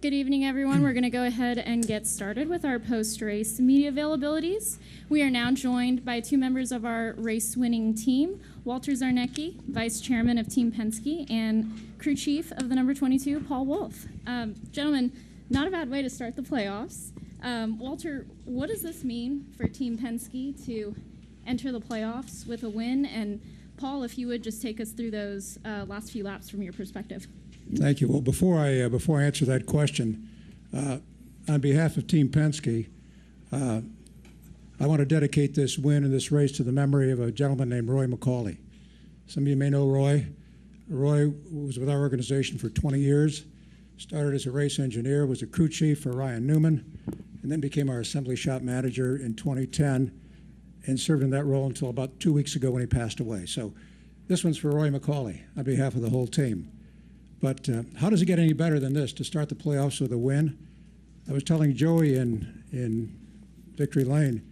Good evening, everyone. We're going to go ahead and get started with our post-race media availabilities. We are now joined by two members of our race-winning team, Walter Czarnecki, Vice Chairman of Team Penske, and Crew Chief of the number 22, Paul Wolfe. Gentlemen, not a bad way to start the playoffs. Walter, what does this mean for Team Penske to enter the playoffs with a win? And Paul, if you would just take us through those last few laps from your perspective. Thank you. Well, before I answer that question, on behalf of Team Penske, I want to dedicate this win and this race to the memory of a gentleman named Roy McCauley. Some of you may know Roy. Roy was with our organization for 20 years, started as a race engineer, was a crew chief for Ryan Newman, and then became our assembly shop manager in 2010 and served in that role until about 2 weeks ago when he passed away. So this one's for Roy McCauley on behalf of the whole team. But how does it get any better than this, to start the playoffs with a win? I was telling Joey in Victory Lane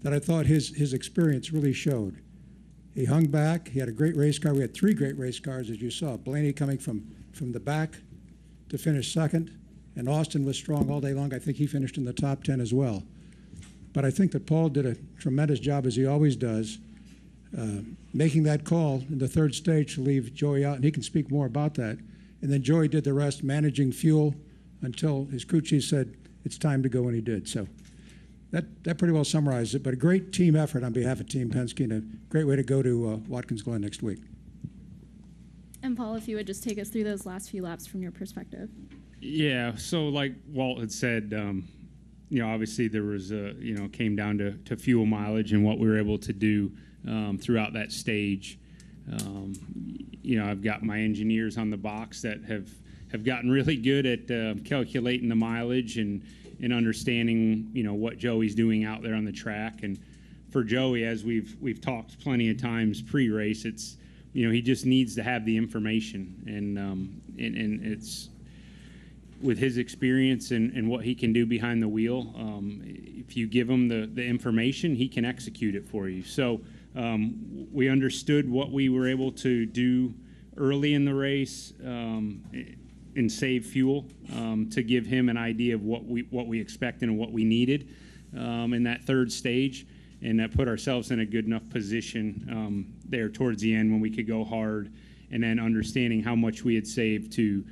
that I thought his experience really showed. He hung back. He had a great race car. We had three great race cars, as you saw. Blaney coming from the back to finish second, and Austin was strong all day long. I think he finished in the top 10 as well. But I think that Paul did a tremendous job, as he always does, making that call in the third stage to leave Joey out, and he can speak more about that. And then Joey did the rest, managing fuel until his crew chief said it's time to go, and he did. So that pretty well summarizes it. But a great team effort on behalf of Team Penske, and a great way to go to Watkins Glen next week. And Paul, if you would just take us through those last few laps from your perspective. Yeah, so like Walt had said, obviously there was, came down to fuel mileage and what we were able to do throughout that stage. I've got my engineers on the box that have gotten really good at calculating the mileage and understanding, what Joey's doing out there on the track. And for Joey, as we've talked plenty of times pre-race, it's, he just needs to have the information, and it's with his experience and what he can do behind the wheel. If you give him the information, he can execute it for you. So we understood what we were able to do early in the race and save fuel to give him an idea of what we expected and what we needed in that third stage, and that put ourselves in a good enough position there towards the end when we could go hard, and then understanding how much we had saved to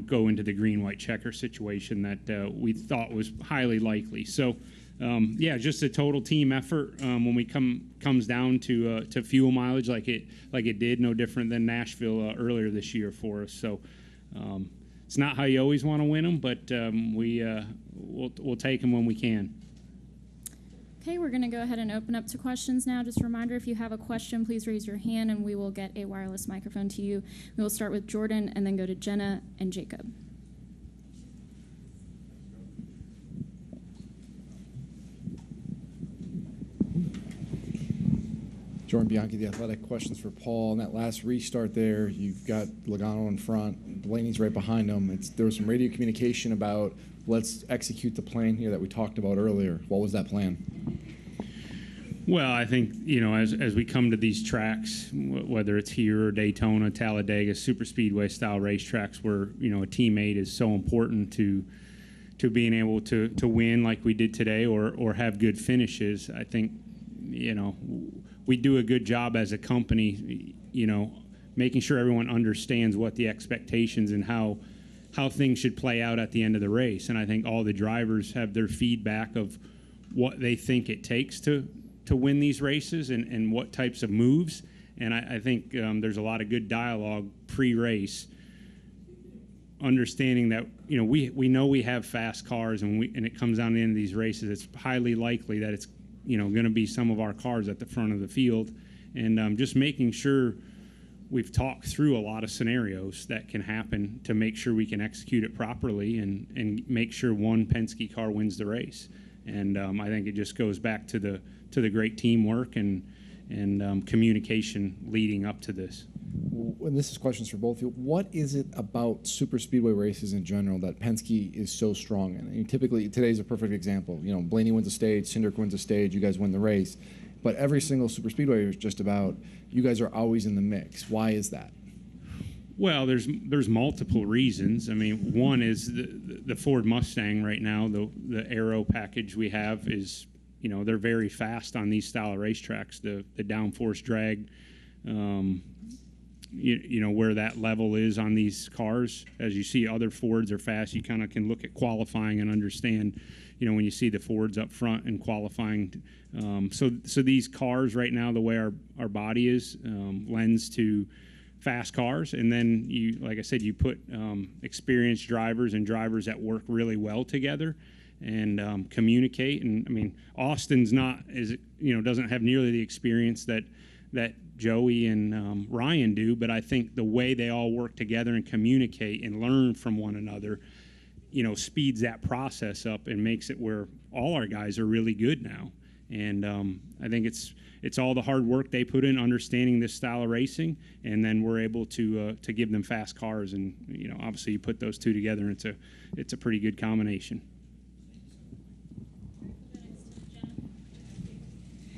go into the green-white checker situation that we thought was highly likely. So just a total team effort when we comes down to fuel mileage like it did, no different than Nashville earlier this year for us. So it's not how you always want to win them, but we'll take them when we can. Okay, we're going to go ahead and open up to questions now. Just a reminder, if you have a question, please raise your hand and we will get a wireless microphone to you. We will start with Jordan and then go to Jenna and Jacob. Jordan Bianchi, The Athletic. Questions for Paul. On that last restart there, you've got Logano in front. Blaney's right behind him. There was some radio communication about, let's execute the plan here that we talked about earlier. What was that plan? Well, I think, as we come to these tracks, whether it's here or Daytona, Talladega, super speedway style racetracks where, a teammate is so important to being able to win like we did today or have good finishes. I think, we do a good job as a company, making sure everyone understands what the expectations and how things should play out at the end of the race. And I think all the drivers have their feedback of what they think it takes to win these races and what types of moves. And I think there's a lot of good dialogue pre-race, understanding that, we know we have fast cars, and it comes down to the end of these races, it's highly likely that it's going to be some of our cars at the front of the field, and just making sure we've talked through a lot of scenarios that can happen to make sure we can execute it properly and make sure one Penske car wins the race. And I think it just goes back to the great teamwork and communication leading up to this. And this is questions for both of you. What is it about super speedway races in general that Penske is so strong in? I mean, typically, today's a perfect example. Blaney wins a stage, Cindric wins a stage, you guys win the race. But every single super speedway is just about, you guys are always in the mix. Why is that? Well, there's multiple reasons. I mean, one is the Ford Mustang right now, the aero package we have is, they're very fast on these style of racetracks. The downforce drag, where that level is on these cars. As you see other Fords are fast, you kind of can look at qualifying and understand, when you see the Fords up front and qualifying. So these cars right now, the way our body is, lends to fast cars. And then like I said, you put experienced drivers and drivers that work really well together and communicate. And I mean, Austin's doesn't have nearly the experience that Joey and Ryan do, but I think the way they all work together and communicate and learn from one another, speeds that process up and makes it where all our guys are really good now. And I think it's all the hard work they put in understanding this style of racing, and then we're able to give them fast cars. And obviously you put those two together, and it's a pretty good combination.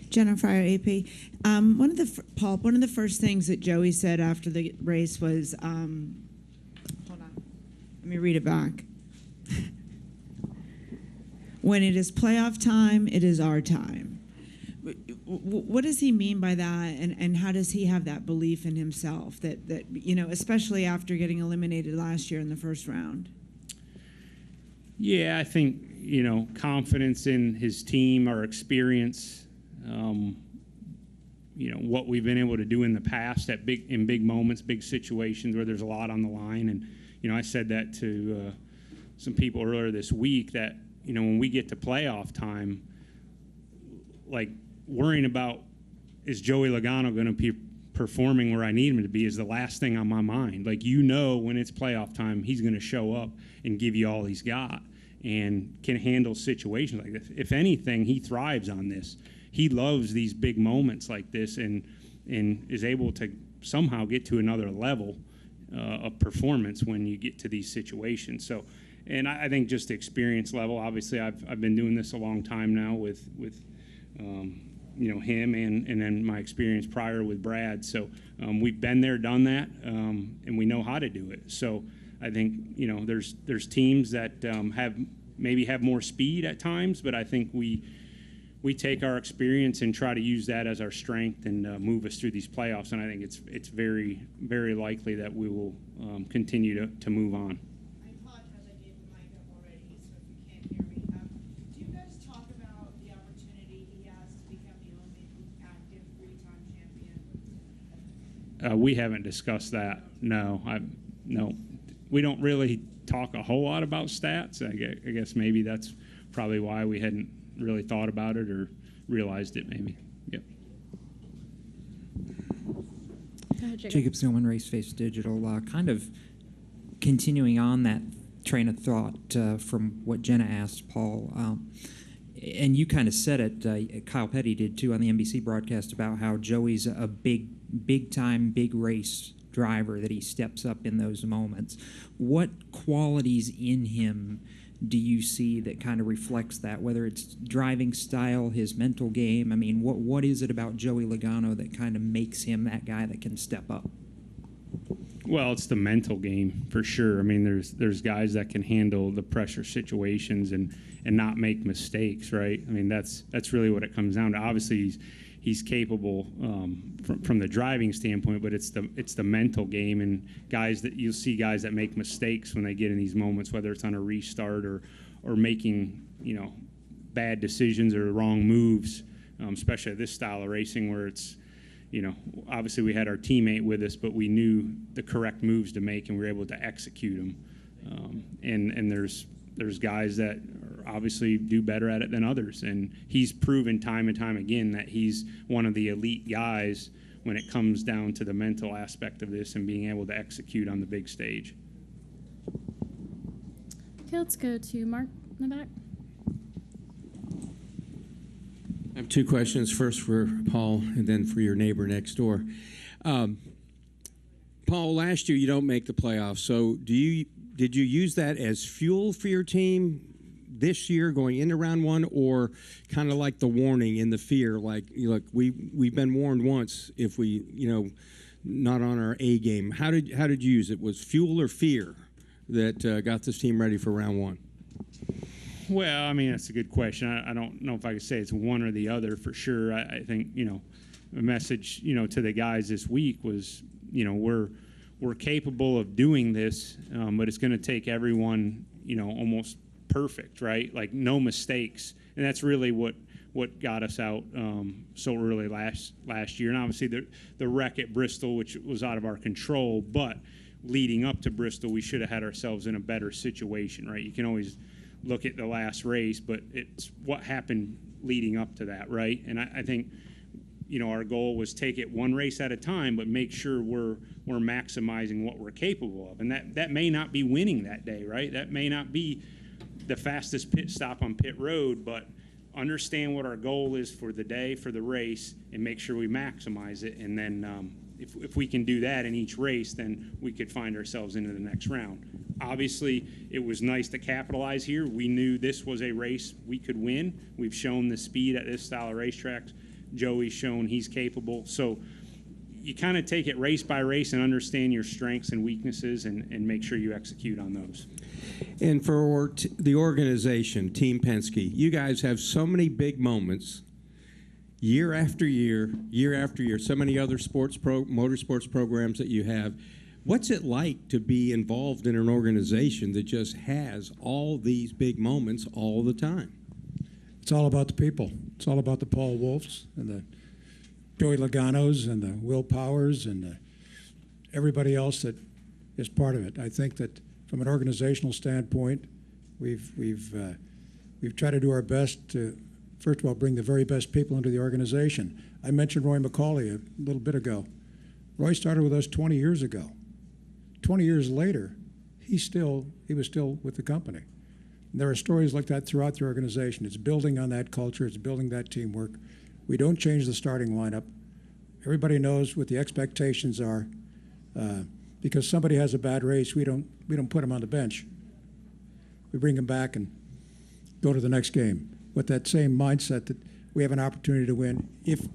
Jenna Fryer, AP. One of the first things that Joey said after the race was, hold on, let me read it back. When it is playoff time, it is our time. What does he mean by that, and how does he have that belief in himself that especially after getting eliminated last year in the first round? Yeah, I think confidence in his team, our experience. What we've been able to do in the past in big moments, big situations where there's a lot on the line. And, I said that to some people earlier this week that, when we get to playoff time, like worrying about is Joey Logano going to be performing where I need him to be is the last thing on my mind. Like, when it's playoff time, he's going to show up and give you all he's got and can handle situations like this. If anything, he thrives on this. He loves these big moments like this and is able to somehow get to another level of performance when you get to these situations. So, and I think just the experience level. Obviously, I've been doing this a long time now with him and then my experience prior with Brad. So we've been there, done that, and we know how to do it. So I think there's teams that have more speed at times, but I think we take our experience and try to use that as our strength and move us through these playoffs. And I think it's very, very likely that we will continue to move on. I apologize, I gave the mic up already, so if you can't hear me. Do you guys talk about the opportunity he has to become the only active three-time champion? We haven't discussed that. No, we don't really talk a whole lot about stats. I guess maybe that's probably why we hadn't really thought about it or realized it maybe. Yep. Go ahead, Jacob Zillman, Race Face Digital. Kind of continuing on that train of thought from what Jenna asked Paul, and you kind of said it, Kyle Petty did too on the NBC broadcast about how Joey's a big time, big race driver, that he steps up in those moments. What qualities in him do you see that kind of reflects that, whether it's driving style, his mental game? I mean, what is it about Joey Logano that kind of makes him that guy that can step up? Well, it's the mental game for sure. I mean, there's guys that can handle the pressure situations and not make mistakes, right? I mean, that's really what it comes down to. Obviously, he's capable from the driving standpoint, but it's the mental game, and you'll see guys that make mistakes when they get in these moments, whether it's on a restart or making bad decisions or wrong moves, especially this style of racing where it's obviously we had our teammate with us, but we knew the correct moves to make and we were able to execute them. And there's guys that obviously do better at it than others, and he's proven time and time again that he's one of the elite guys when it comes down to the mental aspect of this and being able to execute on the big stage. Okay, let's go to Mark in the back. I have two questions, first for Paul and then for your neighbor next door. Paul, last year you don't make the playoffs, so did you use that as fuel for your team this year going into round one, or kind of like the warning in the fear, like, look, we've been warned once if we, not on our A game? How did you use it? Was fuel or fear that got this team ready for round one? Well, I mean, that's a good question. I don't know if I could say it's one or the other for sure. I think, the message, to the guys this week was, we're capable of doing this, but it's going to take everyone, almost perfect, right? Like no mistakes. And that's really what got us out so early last year. And obviously the wreck at Bristol, which was out of our control, but leading up to Bristol, we should have had ourselves in a better situation, right? You can always look at the last race, but it's what happened leading up to that, right? And I think, our goal was take it one race at a time, but make sure we're maximizing what we're capable of. And that may not be winning that day, right? That may not be the fastest pit stop on pit road, but understand what our goal is for the day, for the race, and make sure we maximize it. And then if we can do that in each race, then we could find ourselves into the next round. Obviously, it was nice to capitalize here. We knew this was a race we could win. We've shown the speed at this style of racetrack. Joey's shown he's capable. So you kind of take it race by race and understand your strengths and weaknesses and make sure you execute on those. And for the organization, Team Penske, you guys have so many big moments year after year, so many other motorsports programs that you have. What's it like to be involved in an organization that just has all these big moments all the time? It's all about the people. It's all about the Paul Wolfes and the Joey Logano's and the Will Powers and everybody else that is part of it. I think that from an organizational standpoint, we've tried to do our best to, first of all, bring the very best people into the organization. I mentioned Roy McCauley a little bit ago. Roy started with us 20 years ago. 20 years later, he was still with the company. And there are stories like that throughout the organization. It's building on that culture. It's building that teamwork. We don't change the starting lineup. Everybody knows what the expectations are. Because somebody has a bad race, we don't put them on the bench. We bring them back and go to the next game with that same mindset that we have an opportunity to win. If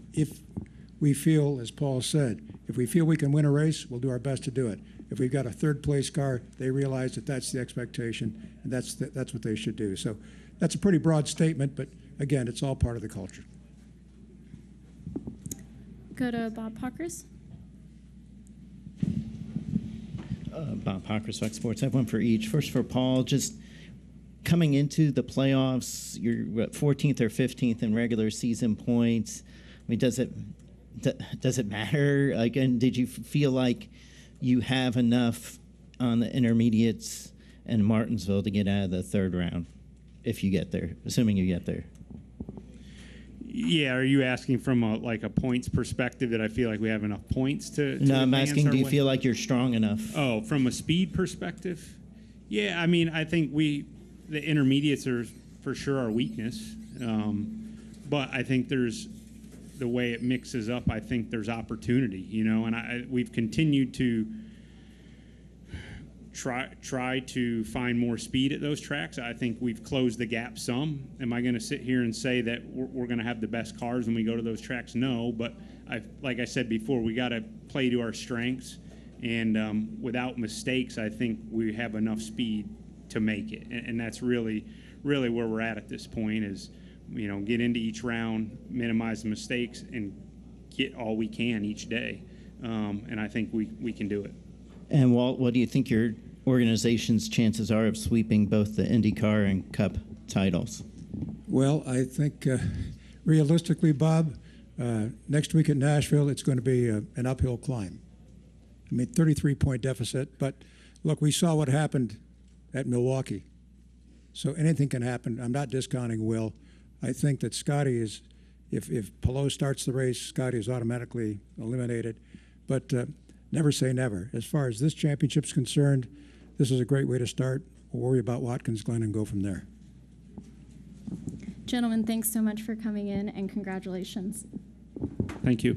we feel, as Paul said, if we feel we can win a race, we'll do our best to do it. If we've got a third-place car, they realize that that's the expectation, and that's what they should do. So that's a pretty broad statement, but again, it's all part of the culture. Go to Bob Pockers. Bob Pockers, Fox Sports. I have one for each. First for Paul, just coming into the playoffs, you're 14th or 15th in regular season points. I mean, does it matter? Like, and did you feel like you have enough on the intermediates and Martinsville to get out of the third round if you get there, assuming you get there? Yeah, are you asking from a points perspective that I feel like we have enough points to No, I'm asking, do you way? feel like you're strong enough? Oh, from a speed perspective? Yeah, I mean, I think the intermediates are for sure our weakness. But I think there's the way it mixes up, I think there's opportunity, and we've continued to try to find more speed at those tracks. I think we've closed the gap some. Am I going to sit here and say that we're going to have the best cars when we go to those tracks? No, but like I said before, we got to play to our strengths, and without mistakes, I think we have enough speed to make it, and that's really where we're at this point is, get into each round, minimize the mistakes, and get all we can each day, and I think we can do it. And Walt, what do you think your organization's chances are of sweeping both the IndyCar and Cup titles? Well, I think realistically, Bob, next week at Nashville, it's going to be an uphill climb. I mean, 33-point deficit, but look, we saw what happened at Milwaukee. So anything can happen. I'm not discounting Will. I think that Scotty is, if Palou starts the race, Scotty is automatically eliminated. But never say never. As far as this championship's concerned, this is a great way to start. We'll worry about Watkins Glen and go from there. Gentlemen, thanks so much for coming in, and congratulations. Thank you.